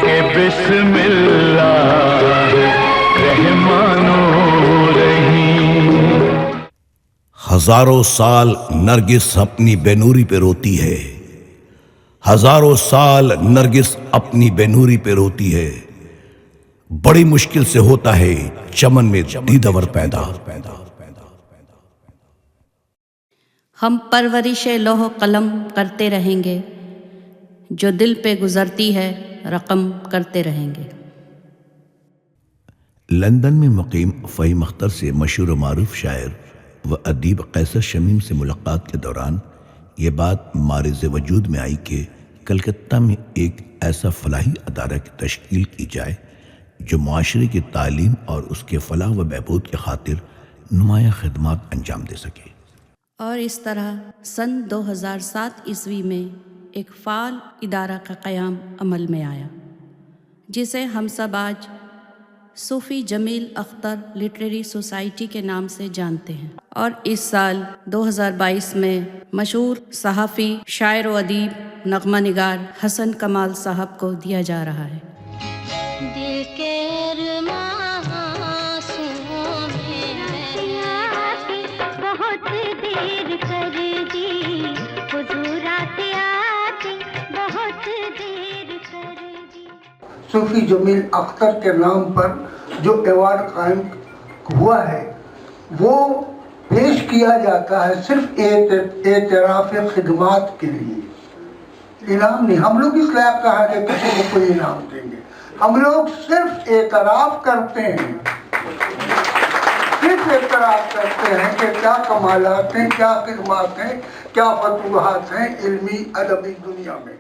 کہ بسم اللہ رحمانو رحیم۔ ہزاروں سال نرگس اپنی بے نوری پہ روتی ہے، ہزاروں سال نرگس اپنی بے نوری پہ روتی ہے، بڑی مشکل سے ہوتا ہے چمن میں دیدور پیدا۔ ہم پرورش لوح قلم کرتے رہیں گے، جو دل پہ گزرتی ہے رقم کرتے رہیں گے۔ لندن میں مقیم فہیم اختر سے مشہور و معروف شاعر و ادیب قیصر شمیم سے ملاقات کے دوران یہ بات مارز وجود میں آئی کہ کلکتہ میں ایک ایسا فلاحی ادارہ کی تشکیل کی جائے جو معاشرے کی تعلیم اور اس کے فلاح و بہبود کی خاطر نمایاں خدمات انجام دے سکے۔ اور اس طرح سن 2007 عیسوی میں ایک فعال ادارہ کا قیام عمل میں آیا، جسے ہم سب آج صوفی جمیل اختر لٹریری سوسائٹی کے نام سے جانتے ہیں، اور اس سال 2022 میں مشہور صحافی، شاعر و ادیب، نغمہ نگار حسن کمال صاحب کو دیا جا رہا ہے۔ دل کے بہت دیر کر دی حضور آتے آتے بہت دیر کر دی۔ صوفی جمیل اختر کے نام پر جو ایوارڈ قائم ہوا ہے وہ پیش کیا جاتا ہے صرف اعتراف خدمات کے لیے، انعام نہیں۔ ہم لوگ اس لائق کہا کہ کسی کو کوئی انعام دیں گے، ہم لوگ صرف اعتراف کرتے ہیں، صرف اعتراف کرتے ہیں کہ کیا کمالات ہیں، کیا خدمات ہیں، کیا فتوحات ہیں علمی ادبی دنیا میں۔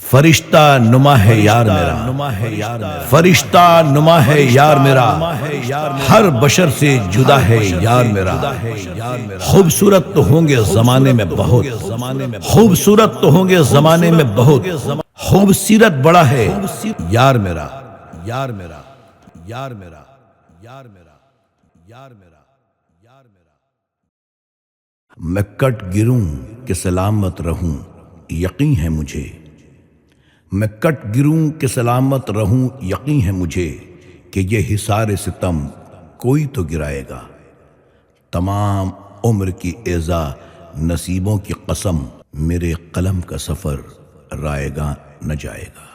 فرشتہ نما ہے یار میرا، فرشتہ نما ہے یار میرا، ہر بشر سے جدا ہے یار میرا۔ خوبصورت تو ہوں گے زمانے میں بہت، خوبصورت تو ہوں گے زمانے میں بہت، خوبصورت بڑا ہے یار میرا، یار میرا، یار میرا، یار میرا، یار میرا، یار میرا۔ میں کٹ گروں کہ سلامت رہوں یقین ہے مجھے، میں کٹ گروں کہ سلامت رہوں یقین ہے مجھے کہ یہ حصار ستم کوئی تو گرائے گا، تمام عمر کی ایذا نصیبوں کی قسم میرے قلم کا سفر رائے گا نہ جائے گا۔